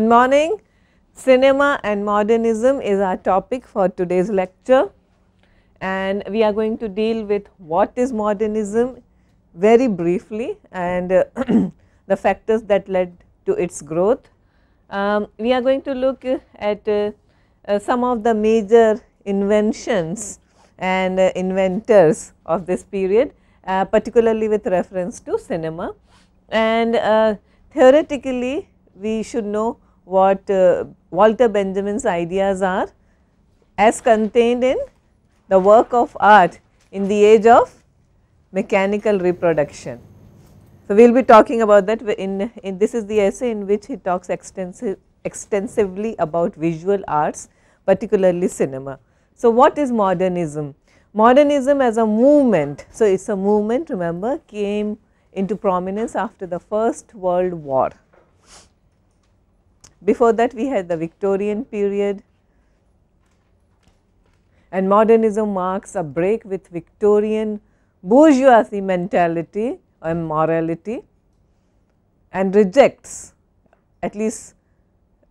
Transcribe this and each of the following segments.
morning. Cinema and modernism is our topic for today's lecture, and we are going to deal with what is modernism very briefly and the factors that led to its growth. We are going to look at some of the major inventions and inventors of this period, particularly with reference to cinema, and theoretically we should know what Walter Benjamin's ideas are as contained in the work of art in the age of mechanical reproduction. So, we will be talking about that in this is the essay in which he talks extensively about visual arts, particularly cinema. So, what is modernism? Modernism as a movement, so it is a movement, remember, came into prominence after the First World War. Before that we had the Victorian period, and modernism marks a break with Victorian bourgeoisie mentality and morality, and rejects, at least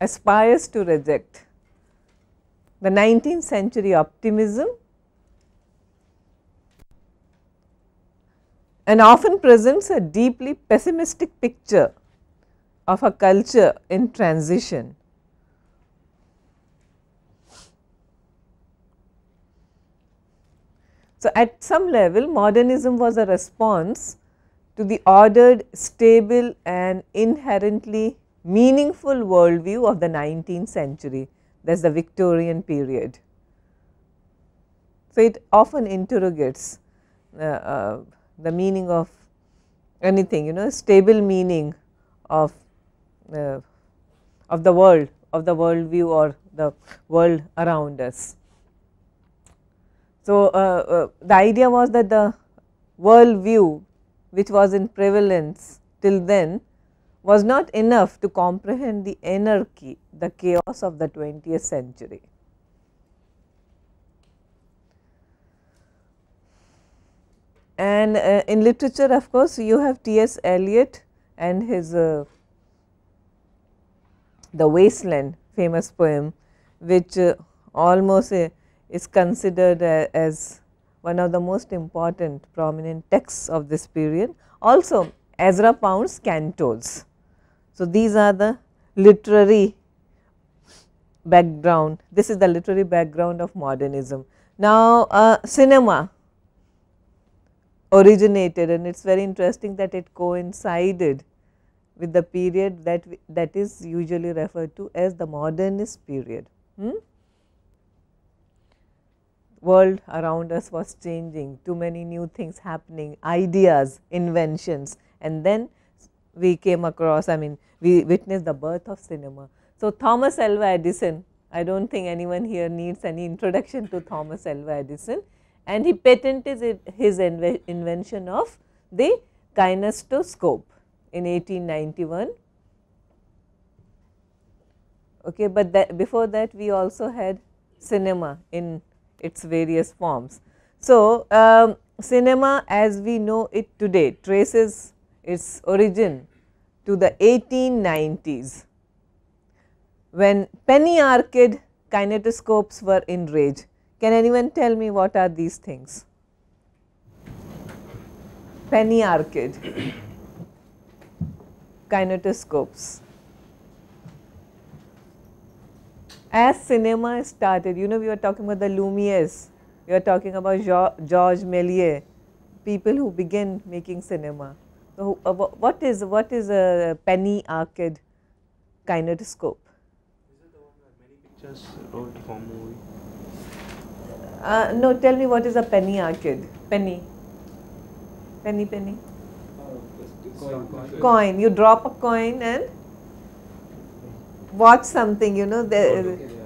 aspires to reject, the 19th century optimism, and often presents a deeply pessimistic picture of a culture in transition. So, at some level modernism was a response to the ordered, stable and inherently meaningful worldview of the 19th century, that is the Victorian period. So, it often interrogates the meaning of anything, stable meaning of the world, of the worldview or the world around us. So, the idea was that the world view which was in prevalence till then was not enough to comprehend the anarchy, the chaos of the 20th century. And in literature, of course, you have T.S. Eliot and his The Wasteland famous poem, which almost is considered as one of the most important prominent texts of this period. Also Ezra Pound's Cantos. So, these are the literary background, this is the literary background of modernism. Now, cinema originated, and it is very interesting that it coincided with the period that is usually referred to as the modernist period. World around us was changing, too many new things happening, ideas, inventions, and then we came across, we witnessed the birth of cinema. So, Thomas Alva Edison, I do not think anyone here needs any introduction to Thomas Alva Edison, and he patented his invention of the kinetoscope in 1891. Okay, but before that we also had cinema in its various forms. So, cinema as we know it today traces its origin to the 1890s, when penny arcade kinetoscopes were in rage. Can anyone tell me what are these things? Penny arcade kinetoscopes. As cinema started, we were talking about the Lumieres, we were talking about Georges Méliès, people who began making cinema. So, what is a penny arcade kinetoscope? Is it the one where many pictures roll to form movie? No, tell me what is a penny arcade? Penny. Coin. You drop a coin and watch something,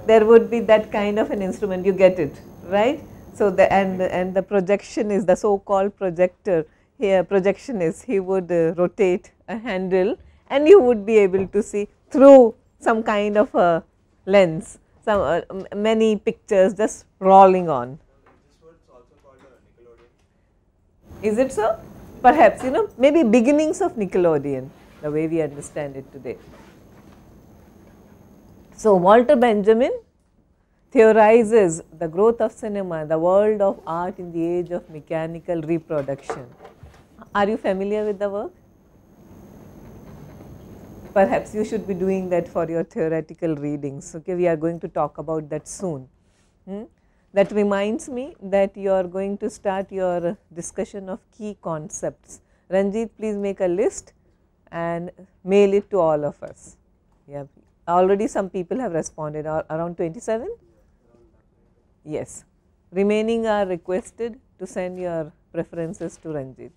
there would be that kind of an instrument, you get it, right. So, and the projection is the so called projector here, projectionist, he would rotate a handle and you would be able to see through some kind of a lens, some many pictures just rolling on. This was also called Nickelodeon. Is it so? Perhaps, maybe beginnings of Nickelodeon, the way we understand it today. So, Walter Benjamin theorizes the growth of cinema, the world of art in the age of mechanical reproduction. Are you familiar with the work? Perhaps you should be doing that for your theoretical readings. Okay, we are going to talk about that soon. That reminds me that you are going to start your discussion of key concepts. Ranjit, please make a list and mail it to all of us. Yeah, already some people have responded, around 27? Yes. Remaining are requested to send your preferences to Ranjit.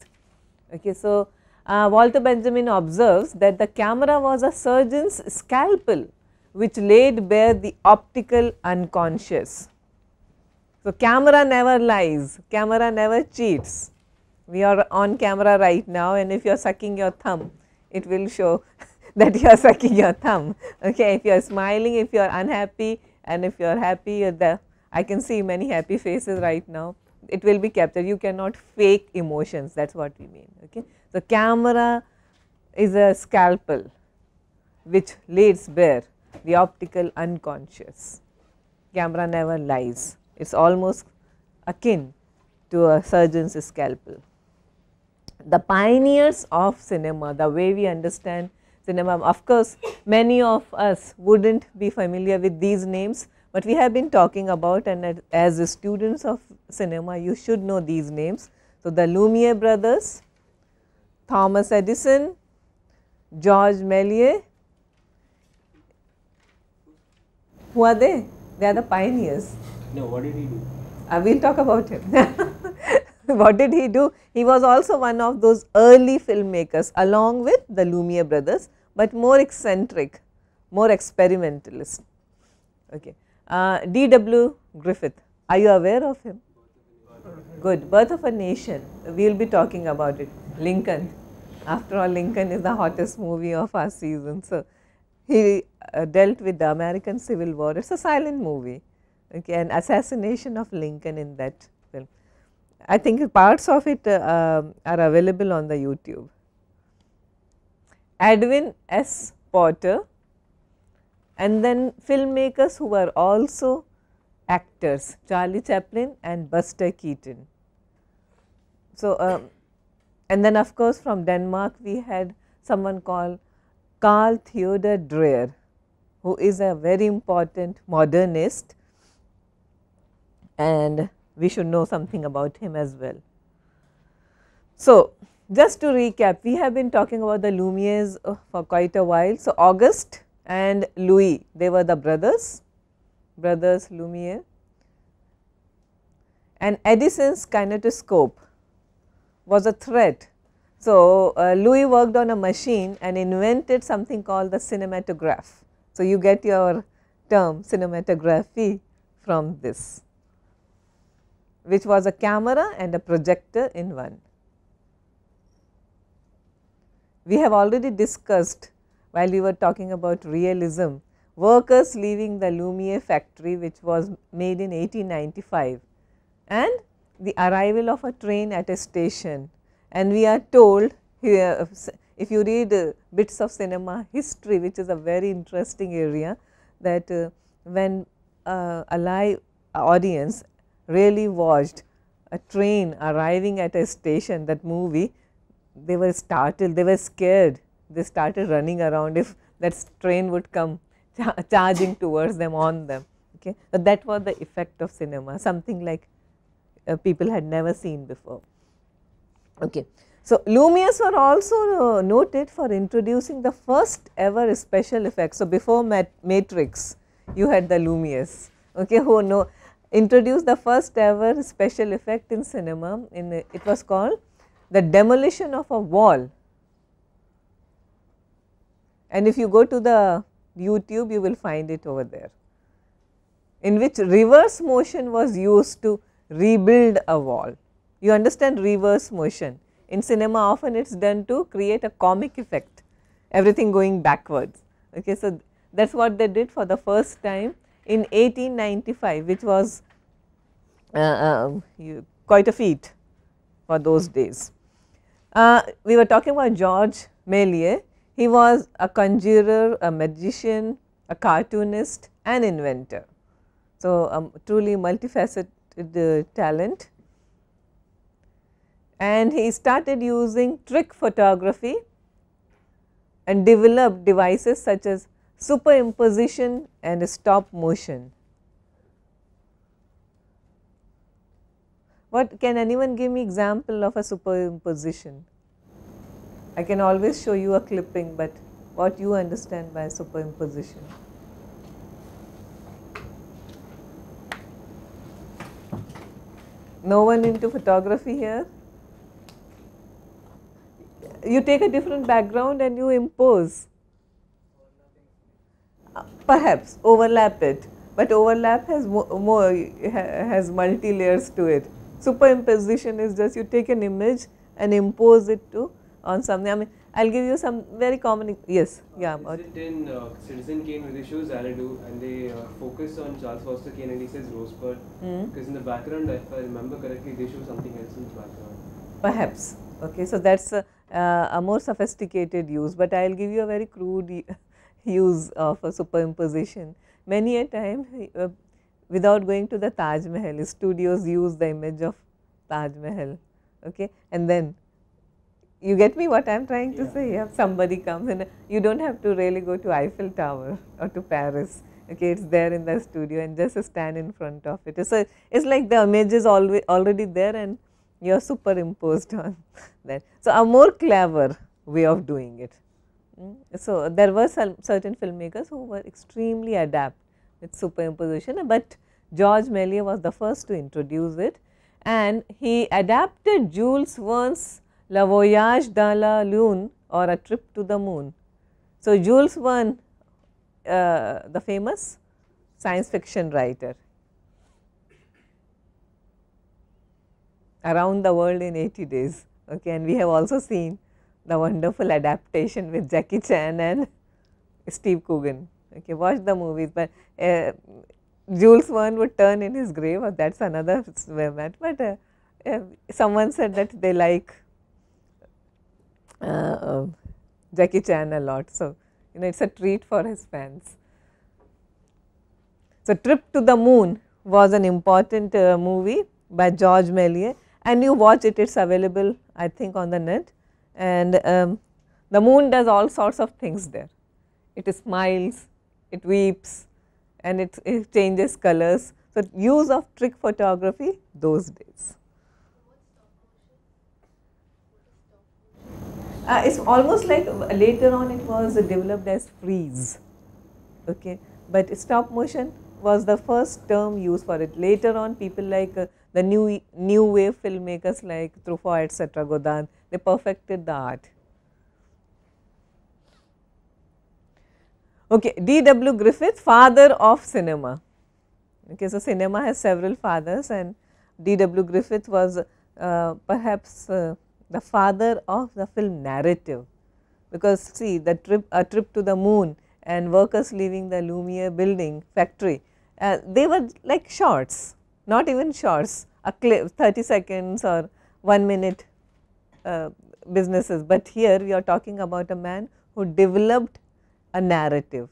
Okay, so Walter Benjamin observes that the camera was a surgeon's scalpel which laid bare the optical unconscious. So, camera never lies, camera never cheats. We are on camera right now, and if you are sucking your thumb, it will show that you are sucking your thumb. Okay, if you are smiling, if you are unhappy, and if you are happy, I can see many happy faces right now. It will be captured. You cannot fake emotions. That is what we mean. Okay, so camera is a scalpel which lays bare the optical unconscious. Camera never lies. It is almost akin to a surgeon's scalpel. The pioneers of cinema, the way we understand cinema, of course, many of us would not be familiar with these names, but we have been talking about, and as students of cinema, you should know these names. So, the Lumiere brothers, Thomas Edison, George Méliès. Who are they? They are the pioneers. No, what did he do? We will talk about him. What did he do? He was also one of those early filmmakers along with the Lumiere brothers, but more eccentric, more experimentalist. Okay. D.W. Griffith, are you aware of him? Good. Birth of a Nation, we will be talking about it. Lincoln, after all, Lincoln is the hottest movie of our season. So, he dealt with the American Civil War. It is a silent movie. Okay, an assassination of Lincoln in that film. I think parts of it are available on the YouTube. Edwin S. Porter, and then filmmakers who were also actors, Charlie Chaplin and Buster Keaton. So, and then of course from Denmark we had someone called Carl Theodor Dreyer, who is a very important modernist, and we should know something about him as well. So, just to recap, we have been talking about the Lumieres for quite a while. So, Auguste and Louis, they were the brothers Lumiere, and Edison's kinetoscope was a threat. So, Louis worked on a machine and invented something called the cinematograph. So, you get your term cinematography from this, which was a camera and a projector in one. We have already discussed while we were talking about realism, workers leaving the Lumiere factory, which was made in 1895, and the arrival of a train at a station. And we are told here, if you read bits of cinema history, which is a very interesting area, that when a live audience really watched a train arriving at a station, that movie, they were startled, they were scared, they started running around if that train would come charging towards them, on them. Okay. So, that was the effect of cinema, something like people had never seen before. Okay. So, Lumieres were also noted for introducing the first ever special effects. So, before Matrix, you had the Lumieres, okay, who introduced the first ever special effect in cinema. It was called the demolition of a wall. And if you go to the YouTube, you will find it over there, in which reverse motion was used to rebuild a wall. You understand reverse motion? In cinema, often it is done to create a comic effect, everything going backwards. Okay, so, that is what they did for the first time in 1895, which was quite a feat for those days. We were talking about George Méliès. He was a conjurer, a magician, a cartoonist and inventor. So, truly multifaceted talent, and he started using trick photography and developed devices such as superimposition and stop motion. What can anyone give me example of a superimposition? I can always show you a clipping, but what you understand by superimposition? No one into photography here? You take a different background and you impose. Perhaps overlap it, but overlap has has multi layers to it. Superimposition is just you take an image and impose it to on something. I mean, I'll give you some very common. Yes, yeah. Is it in Citizen Kane where they show Xanadu and they focus on Charles Foster Kane and he says Rosebud? Because in the background, if I remember correctly, they show something else in the background. Perhaps. Okay, so that's a more sophisticated use, but I'll give you a very crude use of a superimposition. Many a time, without going to the Taj Mahal, studios use the image of Taj Mahal, okay, and then you get me what I am trying to say. Yeah, somebody comes and you don't have to really go to Eiffel Tower or to Paris. Okay, it's there in the studio and just stand in front of it. So it's like the image is already there and you are superimposed on that. So a more clever way of doing it. So there were certain filmmakers who were extremely adept with superimposition, but George Méliès was the first to introduce it, and he adapted Jules Verne's Le Voyage dans la Lune, or A Trip to the Moon. So Jules Verne, the famous science fiction writer, Around the World in 80 Days, okay, and we have also seen the wonderful adaptation with Jackie Chan and Steve Coogan. Okay, watch the movies, but Jules Verne would turn in his grave, or that's another matter. But someone said that they like Jackie Chan a lot, so you know it's a treat for his fans. So Trip to the Moon was an important movie by George Méliès, and you watch it. It's available, I think, on the net. And the moon does all sorts of things there. It smiles, it weeps, and it changes colors. So use of trick photography those days. It's almost like later on it was developed as freeze, okay, but stop motion was the first term used for it. Later on, people like the new wave filmmakers like Truffaut, etc., Godin, they perfected the art. Okay, D.W. Griffith, father of cinema. Okay, so cinema has several fathers, and D.W. Griffith was perhaps the father of the film narrative, because see the A Trip to the Moon and Workers Leaving the Lumiere Building Factory, they were like shorts, not even shorts, a clip, 30 seconds or 1 minute businesses, but here we are talking about a man who developed a narrative.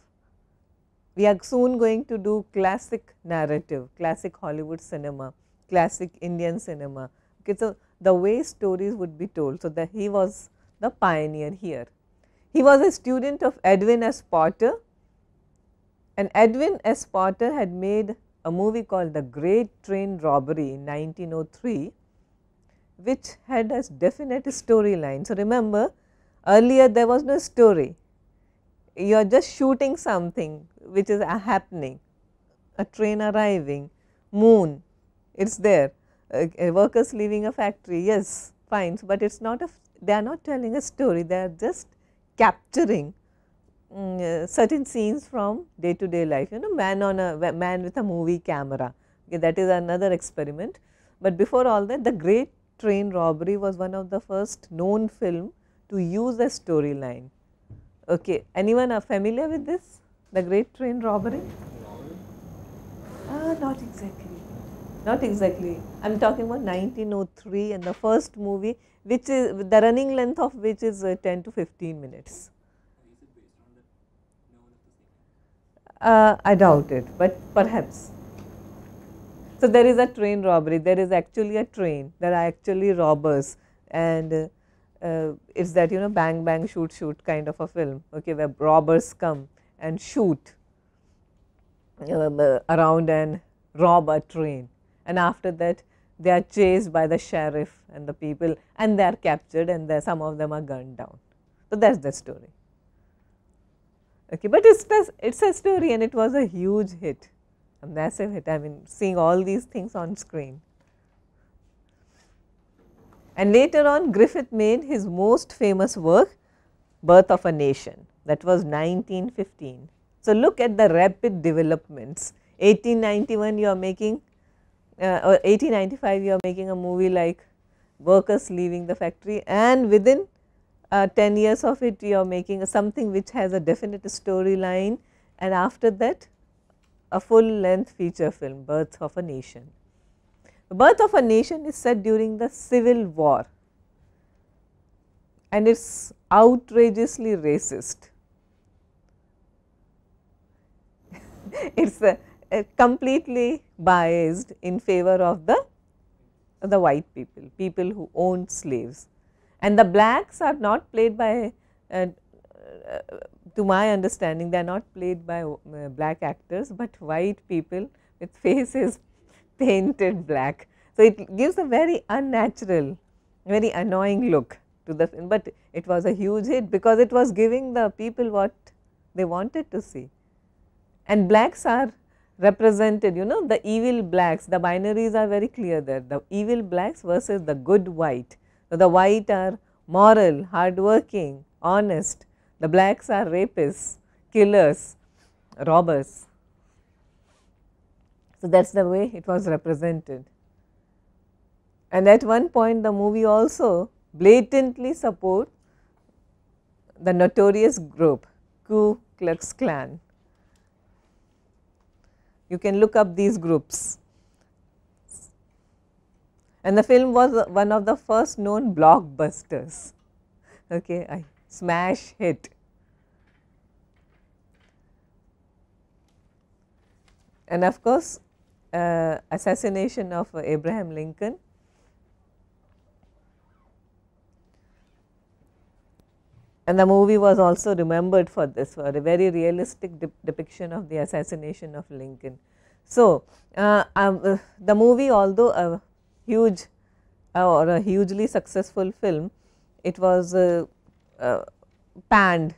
We are soon going to do classic narrative, classic Hollywood cinema, classic Indian cinema. Okay, so the way stories would be told, so that he was the pioneer here. He was a student of Edwin S. Potter, and Edwin S. Potter had made a movie called The Great Train Robbery in 1903, which had a definite storyline. So remember, earlier there was no story. You are just shooting something which is happening, a train arriving, moon, it's there, workers leaving a factory, yes, fine, but it's not a, they are not telling a story, they are just capturing certain scenes from day to day life, you know, man with a movie camera, okay, that is another experiment. But before all that, The Great Train Robbery was one of the first known film to use a storyline. Okay, anyone are familiar with this, The Great Train Robbery? Not exactly, not exactly. I am talking about 1903 and the first movie, which is the running length of which is 10 to 15 minutes. I doubt it, but perhaps. So there is a train robbery. There is actually a train. There are actually robbers, and it's that, you know, bang bang shoot shoot kind of a film. Okay, where robbers come and shoot around and rob a train, and after that they are chased by the sheriff and the people, and they are captured, and some of them are gunned down. So that's the story. Okay, but it's a story, and it was a huge hit, a massive hit. I mean, seeing all these things on screen. And later on, Griffith made his most famous work, Birth of a Nation. That was 1915. So look at the rapid developments. 1891 you are making, or 1895 you are making a movie like Workers Leaving the Factory, and within 10 years of it you are making something which has a definite storyline, and after that a full length feature film, Birth of a Nation. The Birth of a Nation is set during the Civil War, and it is outrageously racist. It is completely biased in favor of the white people, people who owned slaves. And the blacks are not played by, to my understanding, they are not played by black actors, but white people with faces painted black. So it gives a very unnatural, very annoying look to the film, but it was a huge hit because it was giving the people what they wanted to see. And blacks are represented, you know, the evil blacks, the binaries are very clear there, the evil blacks versus the good white. So the white are moral, hardworking, honest, the blacks are rapists, killers, robbers. So that is the way it was represented. And at one point the movie also blatantly support the notorious group Ku Klux Klan. You can look up these groups. And the film was one of the first known blockbusters, okay, a smash hit. And of course, assassination of Abraham Lincoln. And the movie was also remembered for this, for a very realistic depiction of the assassination of Lincoln. So, the movie, although a huge or a hugely successful film, it was panned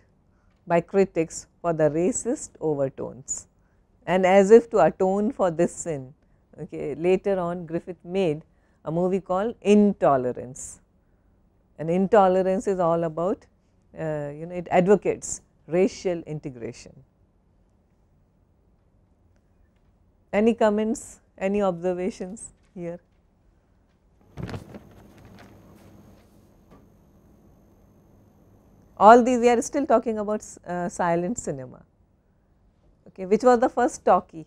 by critics for the racist overtones. And as if to atone for this sin, okay, later on Griffith made a movie called Intolerance. And Intolerance is all about, you know, it advocates racial integration. Any comments, any observations here? All these, we are still talking about silent cinema. Okay, which was the first talkie?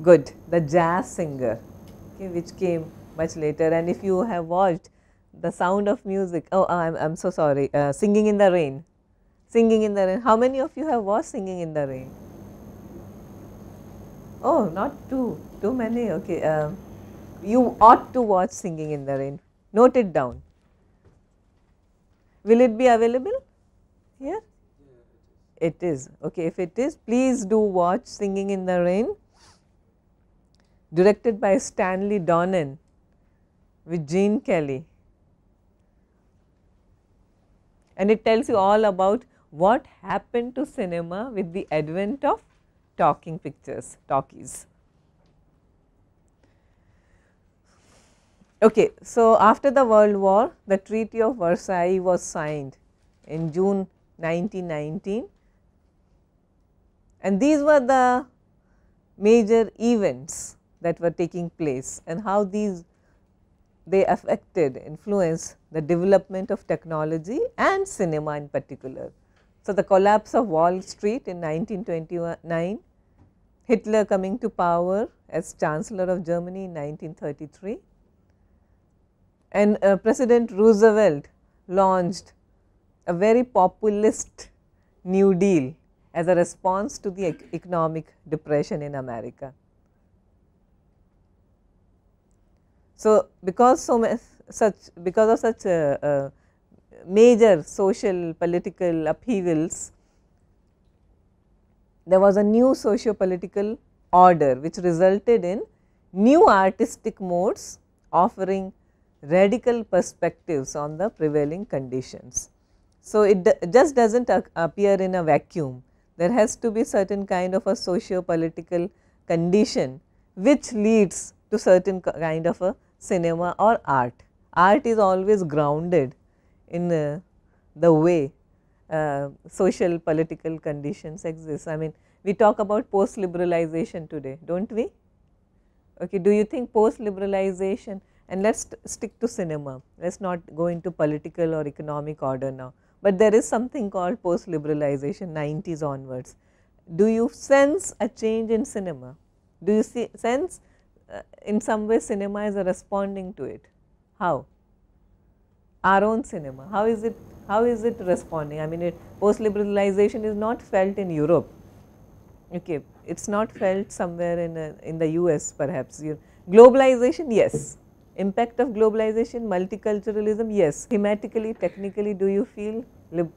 Good, the Jazz Singer, okay, which came much later. And if you have watched The Sound of Music, oh, I'm so sorry, Singing in the Rain. Singing in the Rain. How many of you have watched Singing in the Rain? Oh, not too many. Okay, you ought to watch Singing in the Rain. Note it down. Will it be available here? It is. Okay, if it is, please do watch Singing in the Rain, directed by Stanley Donen with Gene Kelly. And it tells you all about what happened to cinema with the advent of talking pictures, talkies. Okay, so after the World War, the Treaty of Versailles was signed in June 1919, and these were the major events that were taking place, and how they affected, influenced the development of technology and cinema in particular. So, the collapse of Wall Street in 1929, Hitler coming to power as Chancellor of Germany in 1933, and President Roosevelt launched a very populist New Deal as a response to the economic depression in America. So, because of such major social political upheavals, there was a new socio-political order which resulted in new artistic modes offering radical perspectives on the prevailing conditions. So, it just does not appear in a vacuum. There has to be certain kind of a socio-political condition which leads to certain kind of a cinema or art. Art is always grounded in the way social political conditions exist. I mean, we talk about post liberalization today, do not we? Okay, do you think post liberalization, and let us stick to cinema, let us not go into political or economic order now, but there is something called post liberalization 90s onwards. Do you sense a change in cinema? Do you sense in some way cinema is responding to it? How? Our own cinema, how is it responding? I mean, post liberalization is not felt in Europe, okay, it is not felt somewhere in the US perhaps. Globalization, yes, impact of globalization, multiculturalism, yes. Thematically, technically, do you feel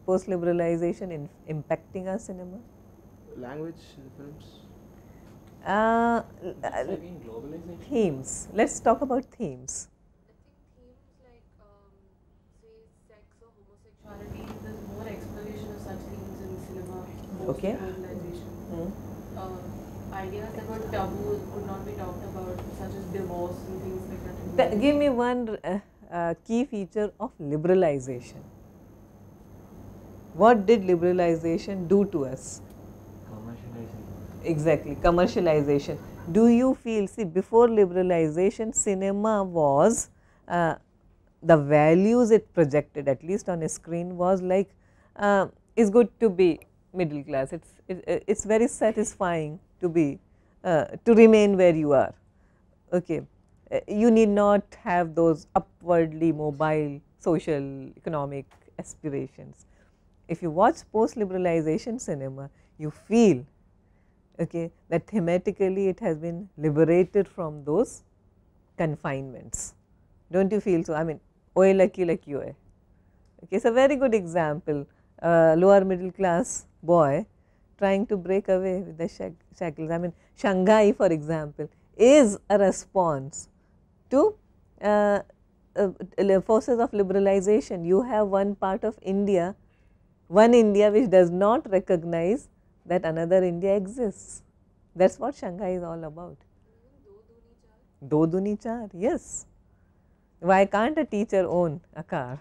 post liberalization impacting our cinema? Language in films. Globalization. Themes, let us talk about themes. I think themes like say sex or homosexuality, there's more exploration of such themes in cinema Okay. post-globalization. Ideas that were taboo could not be talked about, such as divorce and things like that. in movies. Give me one key feature of liberalization. What did liberalization do to us? Commercialization. Exactly, commercialization. Do you feel, see, before liberalization, cinema was, the values it projected, at least on a screen, was like, it's good to be middle class, it's very satisfying to be, to remain where you are, okay. You need not have those upwardly mobile social economic aspirations. If you watch post liberalization cinema, you feel, okay, that thematically it has been liberated from those confinements. Do not you feel so? I mean, oye lucky like you hai. Okay, it is a very good example, lower middle class boy trying to break away with the shackles. I mean, Shanghai, for example, is a response to forces of liberalization. You have one part of India, one India which does not recognize that another India exists. That is what Shanghai is all about. Do duni char, yes. Why can't a teacher own a car?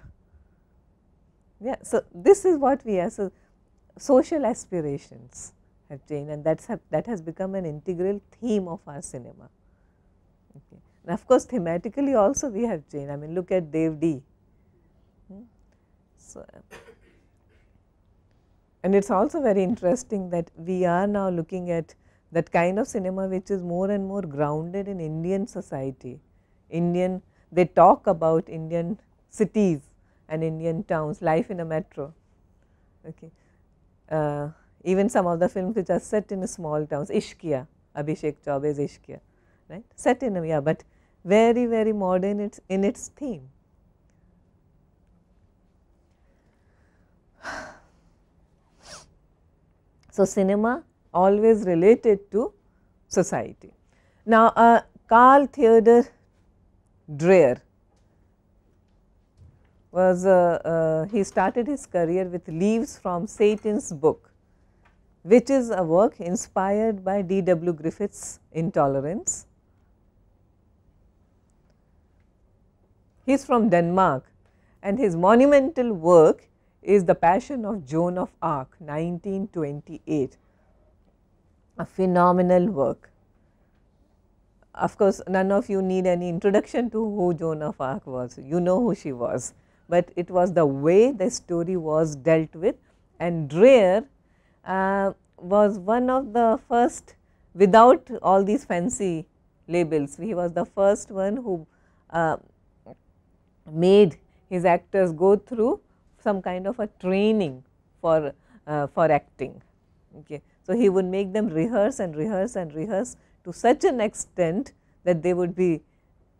Yeah, so this is what we are. So, social aspirations have changed, and that has become an integral theme of our cinema. Okay. And of course, thematically also we have changed. I mean, look at Dev D. So, and it is also very interesting that we are now looking at that kind of cinema which is more and more grounded in Indian society. They talk about Indian cities and Indian towns, life in a metro. Okay. Even some of the films which are set in small towns, Ishqiya, Abhishek Chaube's Ishqiya, right, set in, yeah, but very, very modern in its theme. So, cinema always related to society. Now, Carl Theodor Dreyer was, he started his career with Leaves from Satan's Book, which is a work inspired by D.W. Griffith's Intolerance. He is from Denmark, and his monumental work is The Passion of Joan of Arc, 1928, a phenomenal work. Of course, none of you need any introduction to who Joan of Arc was, you know who she was, but it was the way the story was dealt with, and Dreyer was one of the first, without all these fancy labels, he was the first one who made his actors go through some kind of a training for for acting. Okay. So, he would make them rehearse and rehearse and rehearse to such an extent that they would be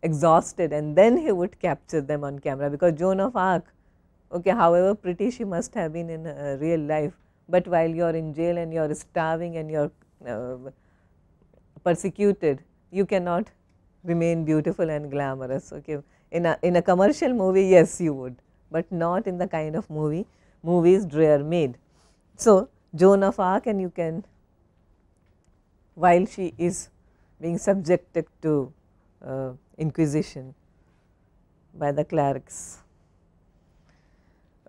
exhausted, and then he would capture them on camera, because Joan of Arc, okay, however pretty she must have been in real life, but while you are in jail and you are starving and you are persecuted, you cannot remain beautiful and glamorous. Okay. In a commercial movie, yes, you would, but not in the kind of movies Dreyer made. So, Joan of Arc, and you can, while she is being subjected to inquisition by the clerics.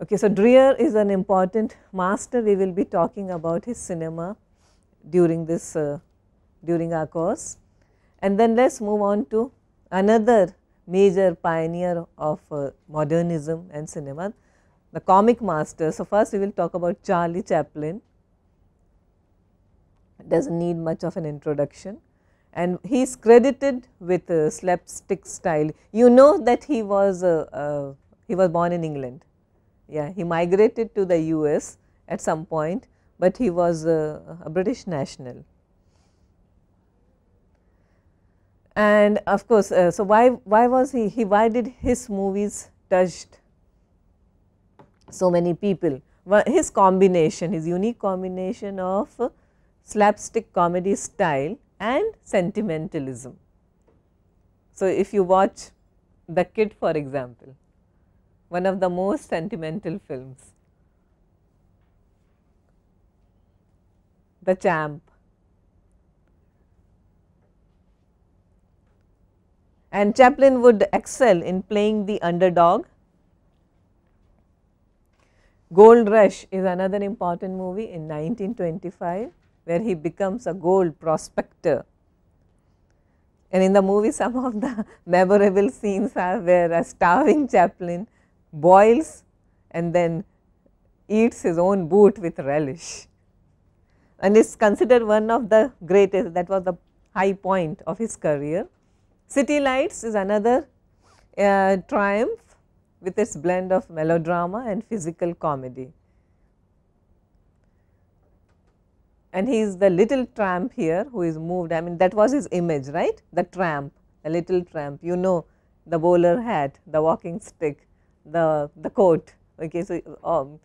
Okay, so, Dreyer is an important master. We will be talking about his cinema during this during our course, and then let us move on to another major pioneer of modernism and cinema, the comic master. So, first we will talk about Charlie Chaplin. Does not need much of an introduction, and he is credited with slapstick style. You know that he was born in England. Yeah, he migrated to the US at some point, but he was a British national. And of course, so why was why did his movies touched so many people? Well, his combination, his unique combination of slapstick comedy style and sentimentalism. So, if you watch The Kid, for example, one of the most sentimental films, The Champ, and Chaplin would excel in playing the underdog. Gold Rush is another important movie in 1925, where he becomes a gold prospector. And in the movie, some of the memorable scenes are where a starving Chaplin boils and then eats his own boot with relish, and is considered one of the greatest. That was the high point of his career. City Lights is another triumph with its blend of melodrama and physical comedy. And he is the little tramp here who is moved. I mean, that was his image, right? The tramp, the little tramp, you know, the bowler hat, the walking stick, the coat. Okay, so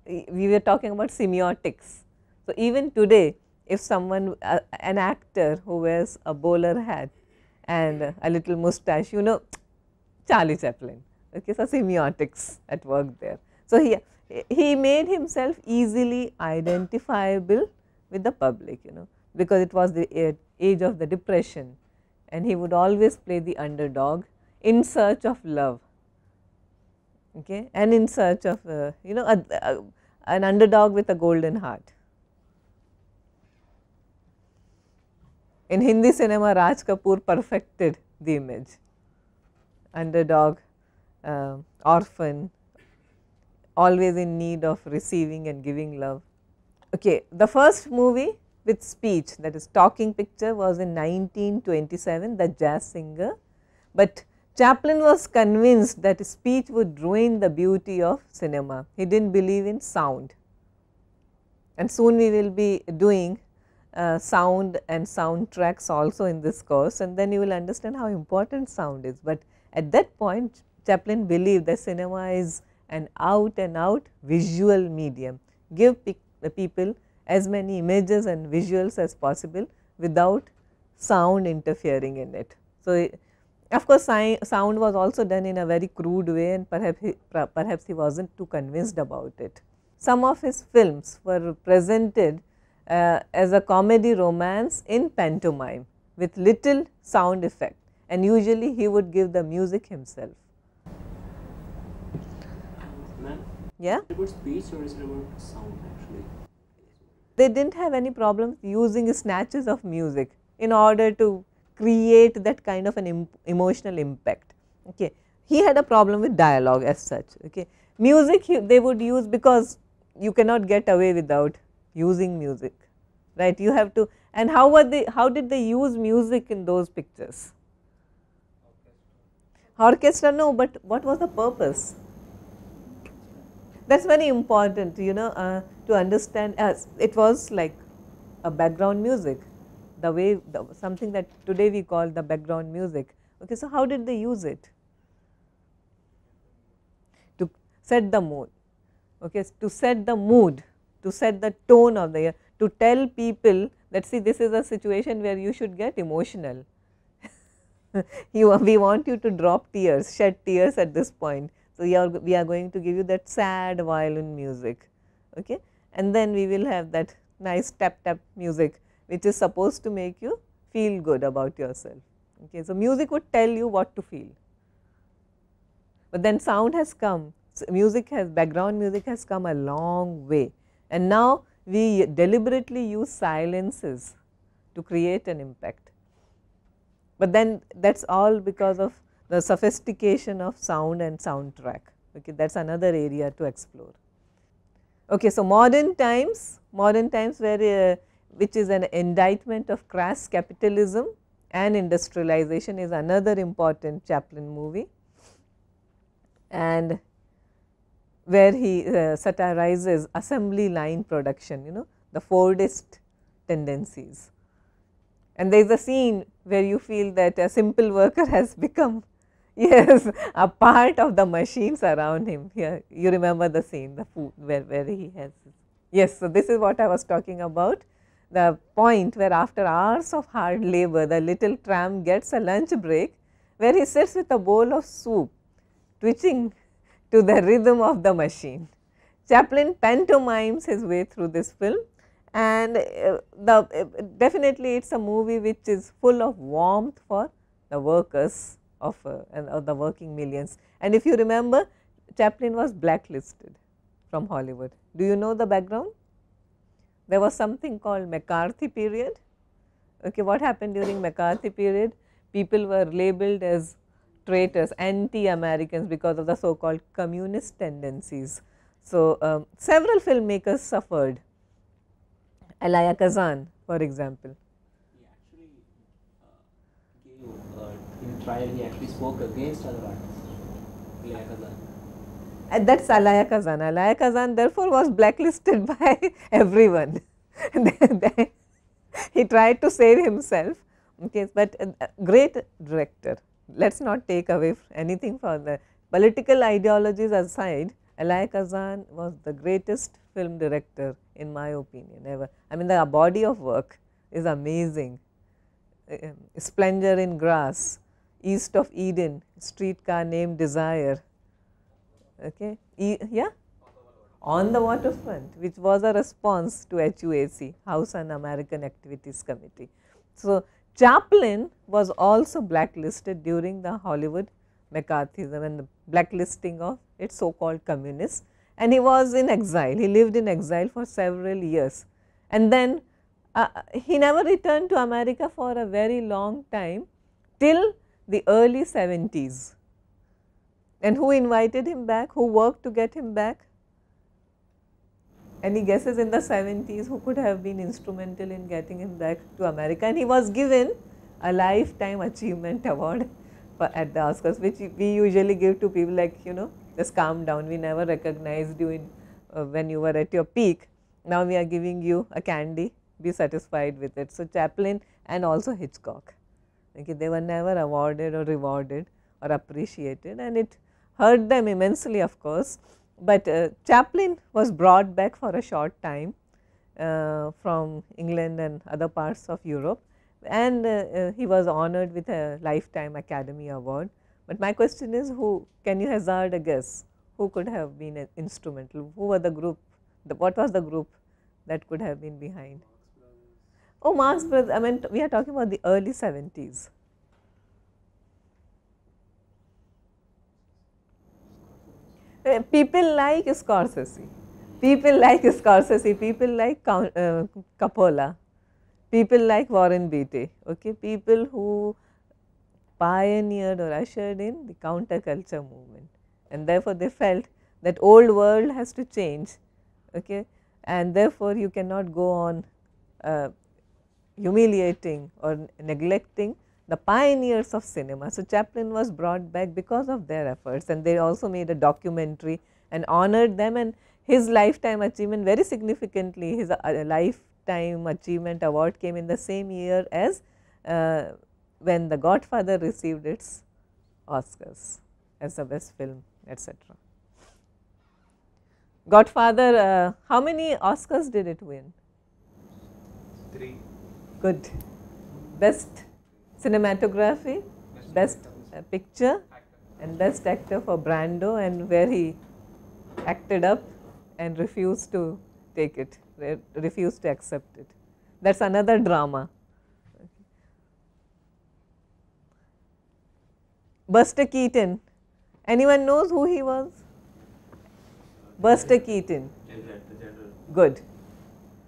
we were talking about semiotics. So, even today, if someone, an actor who wears a bowler hat and a little moustache, you know, Charlie Chaplin. Okay, so semiotics at work there. So, he made himself easily identifiable with the public, you know, because it was the age of the depression, and he would always play the underdog in search of love, okay, and in search of you know, an underdog with a golden heart. In Hindi cinema, Raj Kapoor perfected the image, underdog, orphan, always in need of receiving and giving love. Okay, the first movie with speech, that is talking picture, was in 1927, The Jazz Singer, but Chaplin was convinced that speech would ruin the beauty of cinema. He did not believe in sound, and soon we will be doing sound and soundtracks also in this course, and then you will understand how important sound is. But at that point, Chaplin believed that cinema is an out and out visual medium. Give the people as many images and visuals as possible without sound interfering in it. So, of course, sound was also done in a very crude way, and perhaps he was not too convinced about it. Some of his films were presented as a comedy romance in pantomime with little sound effect, and usually he would give the music himself. Ma'am, Yeah? is it about speech or is it about sound actually? They did not have any problem using snatches of music in order to create that kind of an emotional impact. Okay. He had a problem with dialogue as such. Okay. Music they would use because you cannot get away without using music, right? You have to, and how did they use music in those pictures? Orchestra, no, but what was the purpose? That is very important, you know, to understand, as it was like a background music, the way something that today we call the background music. Okay, so how did they use it? To set the mood, okay, to set the mood, to set the tone of the, to tell people that, see, this is a situation where you should get emotional. We want you to drop tears, shed tears at this point. So, we are going to give you that sad violin music, okay, and then we will have that nice tap tap music, which is supposed to make you feel good about yourself. Okay. So, music would tell you what to feel, but then sound has come, so background music has come a long way, and now we deliberately use silences to create an impact. But then that is all because of the sophistication of sound and soundtrack. Okay, that is another area to explore. Okay, so modern times where which is an indictment of crass capitalism and industrialization, is another important Chaplin movie, and where he satirizes assembly line production, the Fordist tendencies. And there is a scene where you feel that a simple worker has become, yes, a part of the machines around him. Here, you remember the scene, the food where he has, yes. So, this is what I was talking about, the point where after hours of hard labor, the little tramp gets a lunch break, where he sits with a bowl of soup, twitching to the rhythm of the machine. Chaplin pantomimes his way through this film, and definitely it is a movie which is full of warmth for the workers of the working millions. And if you remember, Chaplin was blacklisted from Hollywood. Do you know the background? There was something called McCarthy period. Okay, what happened during McCarthy period? People were labeled as traitors, anti-Americans, because of the so called communist tendencies. So, several filmmakers suffered. Elia Kazan, for example. He actually in trial he actually spoke against other artists. Elia Kazan. And that is Elia Kazan. Elia Kazan therefore was blacklisted by everyone. He tried to save himself, okay, but great director. Let us not take away anything from the political ideologies aside. Elia Kazan was the greatest film director in my opinion ever. I mean, the body of work is amazing. Splendor in Grass, East of Eden, Streetcar Named Desire, okay. Yeah, On the Waterfront, which was a response to HUAC, House Un-American Activities Committee. So, Chaplin was also blacklisted during the Hollywood McCarthyism and the blacklisting of its so called communists, and he was in exile. He lived in exile for several years, and then he never returned to America for a very long time, till the early 70s. And who invited him back? Who worked to get him back? Any guesses in the 70s who could have been instrumental in getting him back to America? And he was given a Lifetime Achievement Award at the Oscars, which we usually give to people like, just calm down, we never recognized you in, when you were at your peak. Now we are giving you a candy, be satisfied with it. So, Chaplin and also Hitchcock, okay, they were never awarded or rewarded or appreciated, and it hurt them immensely, of course. But Chaplin was brought back for a short time from England and other parts of Europe, and he was honored with a Lifetime Academy Award. But my question is, who, can you hazard a guess, who could have been instrumental? Who were the group, what was the group that could have been behind? Oh, Marx Brothers. I mean, we are talking about the early 70s. People like Scorsese, people like Coppola, people like Warren Beatty, okay, people who pioneered or ushered in the counterculture movement, and therefore they felt that old world has to change, okay, and therefore you cannot go on humiliating or neglecting the pioneers of cinema. So, Chaplin was brought back because of their efforts, and they also made a documentary and honored them, and his lifetime achievement, very significantly his lifetime achievement award came in the same year as when The Godfather received its Oscars as the best film, etc. Godfather, how many Oscars did it win? 3. Good. Best cinematography, best picture, and best actor for Brando, and where he acted up and refused to take it, refused to accept it. That is another drama. Buster Keaton, anyone knows who he was? Buster Keaton. Good.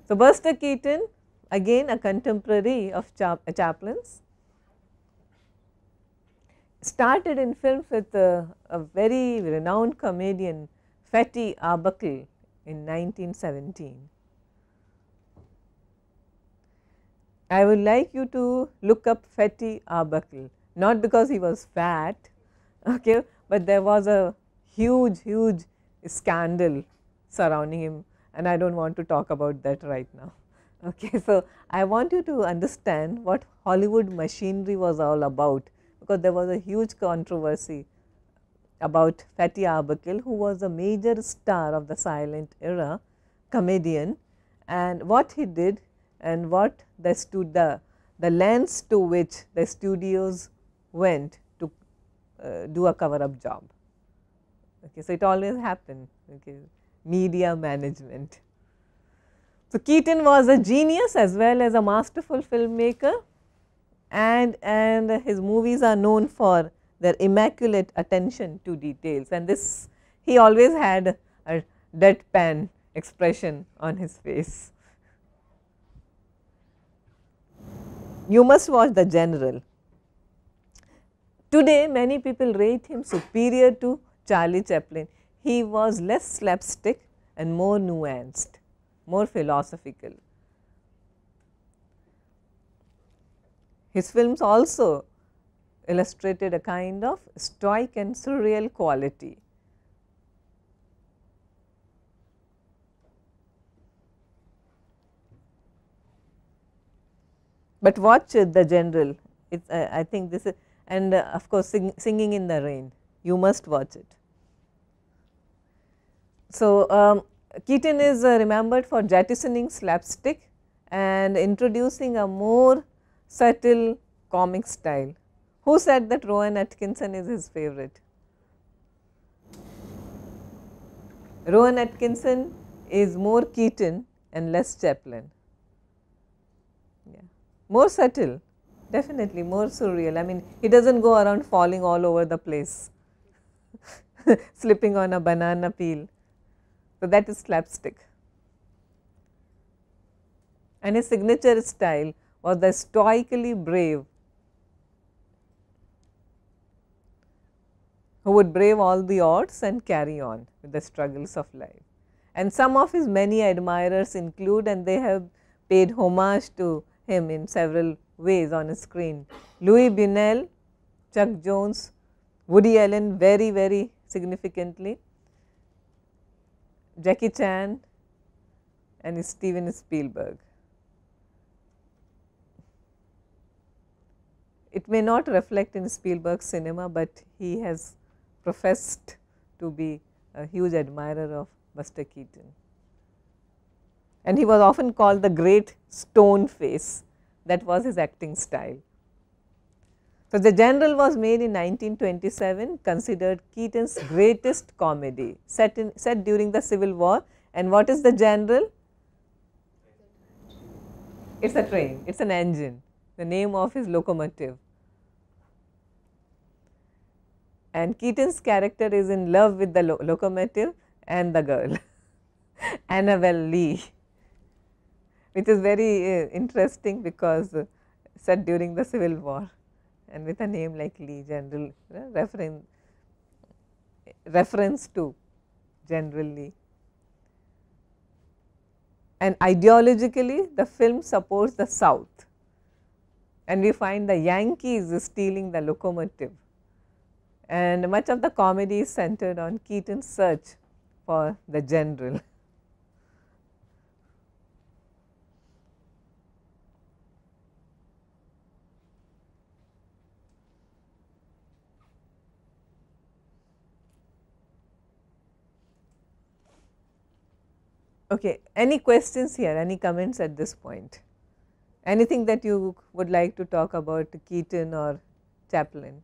So, Buster Keaton, again a contemporary of Chaplin's, started in films with a very renowned comedian, Fatty Arbuckle, in 1917. I would like you to look up Fatty Arbuckle, not because he was fat, okay, but there was a huge scandal surrounding him, and I do not want to talk about that right now. Okay, so I want you to understand what Hollywood machinery was all about, because there was a huge controversy about Fatty Arbuckle, who was a major star of the silent era comedian, and what he did and what the lengths to which the studios went to do a cover up job. Okay, so it always happened, okay, media management. So, Keaton was a genius as well as a masterful filmmaker, and his movies are known for their immaculate attention to details, and this he always had a deadpan expression on his face. You must watch The General. Today many people rate him superior to Charlie Chaplin. He was less slapstick and more nuanced, more philosophical. His films also illustrated a kind of stoic and surreal quality. But watch The General, I think this is, and of course, Singing in the Rain, you must watch it. So, Keaton is remembered for jettisoning slapstick and introducing a more subtle comic style. Who said that Rowan Atkinson is his favorite? Rowan Atkinson is more Keaton and less Chaplin. Yeah. More subtle, definitely more surreal. I mean, he does not go around falling all over the place, slipping on a banana peel. So, that is slapstick. And his signature style was the stoically brave, who would brave all the odds and carry on with the struggles of life. And some of his many admirers include, and they have paid homage to him in several ways on screen, Louis Buñuel, Chuck Jones, Woody Allen very significantly, Jackie Chan and Steven Spielberg. It may not reflect in Spielberg's cinema, but he has professed to be a huge admirer of Buster Keaton. And he was often called the great stone face, that was his acting style. So, The General was made in 1927, considered Keaton's greatest comedy, set during the Civil War. And what is The General? It is a train, it is an engine, the name of his locomotive. And Keaton's character is in love with the locomotive and the girl, Annabel Lee, which is very interesting because set during the Civil War and with a name like Lee, General, reference to General Lee. And ideologically, the film supports the South, and we find the Yankees stealing the locomotive, and much of the comedy is centered on Keaton's search for the general. Okay, any questions here, any comments at this point? Anything that you would like to talk about Keaton or Chaplin?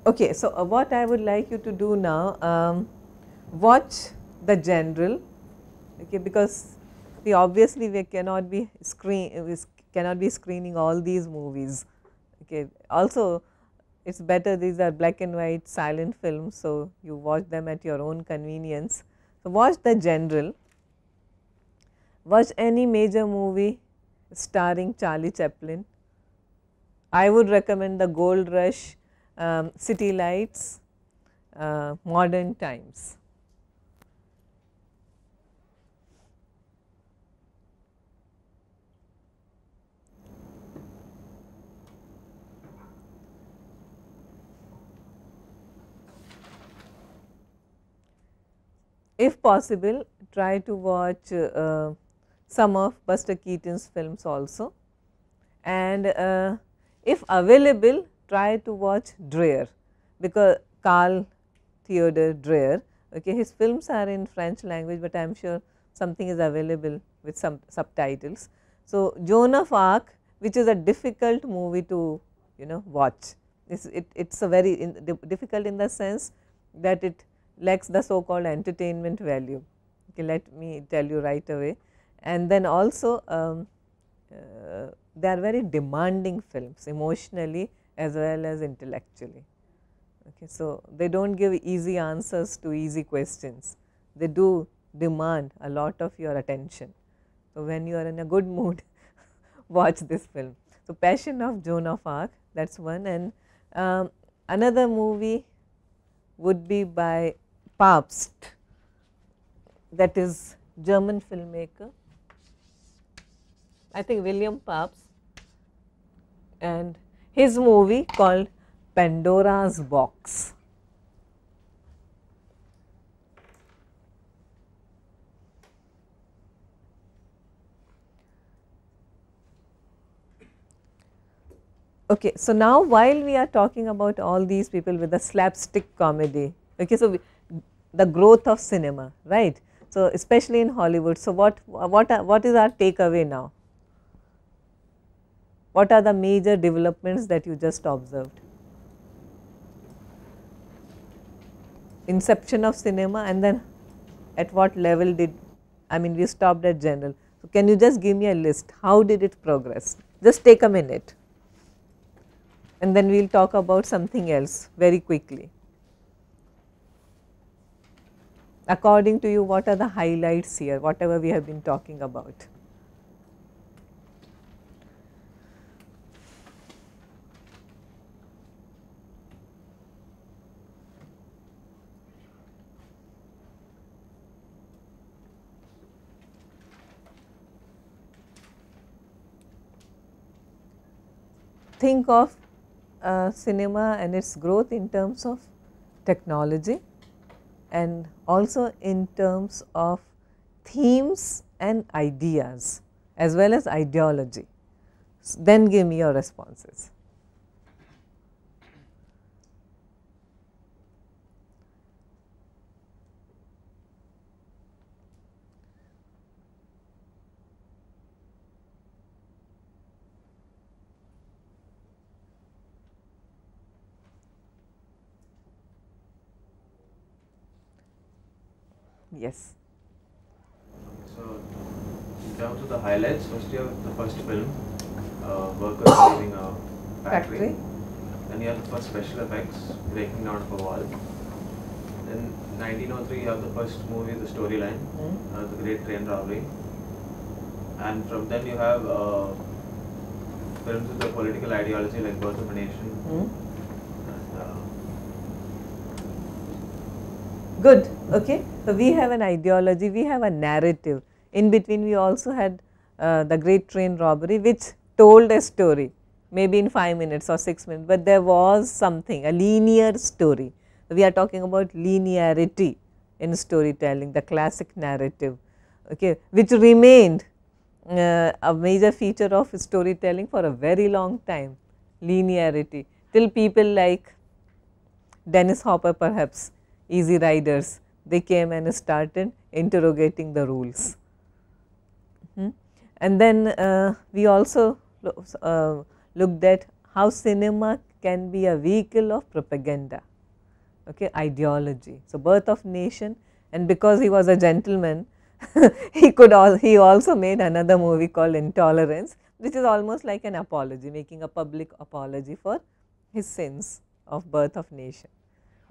Okay, so what I would like you to do now, watch The General, okay, because see, obviously we cannot be screening all these movies. Okay, also it's better these are black and white silent films, so you watch them at your own convenience. So watch The General, watch any major movie starring Charlie Chaplin. I would recommend The Gold Rush, City Lights, Modern Times. If possible, try to watch some of Buster Keaton's films also, and if available, try to watch Dreyer, because Carl Theodor Dreyer, okay, his films are in French language, but I am sure something is available with some subtitles. So, Joan of Arc, which is a difficult movie to watch. It's a very difficult in the sense that it lacks the so called entertainment value. Okay, let me tell you right away. And then also they are very demanding films emotionally as well as intellectually. Okay, so they do not give easy answers to easy questions, they do demand a lot of your attention. So, when you are in a good mood watch this film. So, Passion of Joan of Arc, that is one, and another movie would be by Pabst, that is German filmmaker, I think William Pabst, and his movie called Pandora's Box. Okay, so now while we are talking about all these people with the slapstick comedy, okay, so the growth of cinema, right? So, especially in Hollywood. So, what is our takeaway now? What are the major developments that you just observed? Inception of cinema, and then at what level did, I mean we stopped at general. So, can you just give me a list, how did it progress? Just take a minute and then we will talk about something else very quickly. According to you, what are the highlights here, whatever we have been talking about? Think of cinema and its growth in terms of technology and also in terms of themes and ideas as well as ideology. Then give me your responses. Yes. So, in terms of the highlights, first you have the first film, workers leaving a factory. Then you have the first special effects, breaking down of a wall. Then 1903 you have the first movie, the storyline, the Great Train Robbery. And from then you have films with the political ideology like Birth of a Nation. And, good, okay. So, we have an ideology, we have a narrative. In between we also had the Great Train Robbery, which told a story maybe in 5 minutes or 6 minutes, but there was something, a linear story. We are talking about linearity in storytelling, the classic narrative. okay, which remained a major feature of storytelling for a very long time, linearity, till people like Dennis Hopper, perhaps Easy Riders, they came and started interrogating the rules. And then we also looked at how cinema can be a vehicle of propaganda, okay, ideology. So, Birth of Nation, and because he was a gentleman, he also made another movie called Intolerance, which is almost like an apology, making a public apology for his sins of Birth of Nation.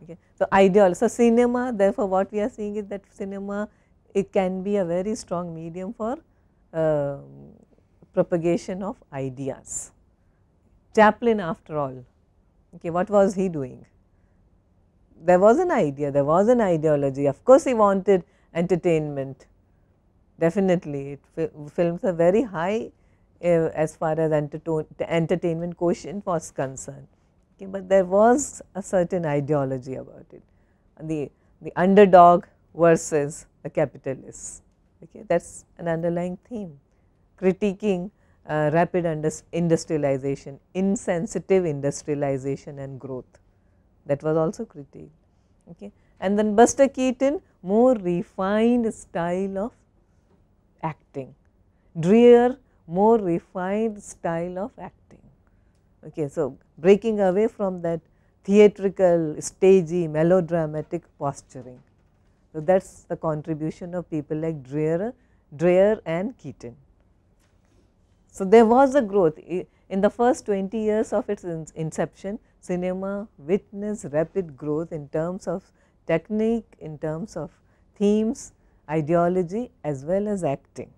Okay. So, cinema, therefore, what we are seeing is that cinema, it can be a very strong medium for propagation of ideas. Chaplin, after all, okay, what was he doing? There was an idea, there was an ideology. Of course, he wanted entertainment, definitely. Films are very high as far as entertainment quotient was concerned, okay, but there was a certain ideology about it. The underdog versus the capitalists, okay, that is an underlying theme, critiquing rapid industrialization, insensitive industrialization and growth, that was also critiqued. Okay. And then Buster Keaton, more refined style of acting, Dreyer, more refined style of acting. Okay. So, breaking away from that theatrical, stagey, melodramatic posturing. So, that is the contribution of people like Dreyer and Keaton. So, there was a growth. In the first 20 years of its inception, cinema witnessed rapid growth in terms of technique, in terms of themes, ideology, as well as acting.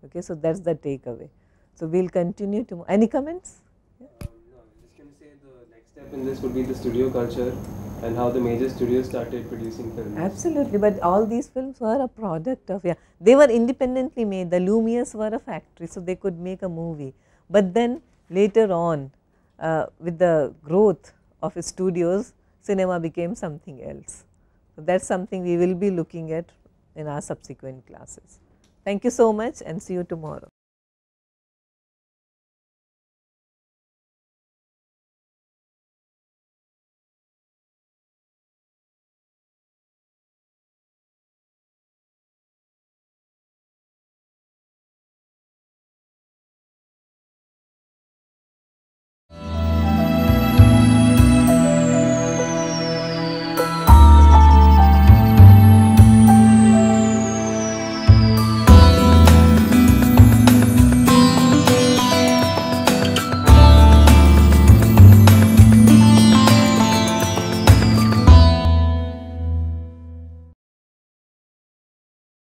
Okay. So, that is the takeaway. So, we will continue to, any comments? No, I was just going to say the next step in this would be the studio culture and how the major studios started producing films. Absolutely, but all these films were a product of, yeah, they were independently made. The Lumieres were a factory, so they could make a movie. But then later on, with the growth of studios, cinema became something else. So, that is something we will be looking at in our subsequent classes. Thank you so much and see you tomorrow.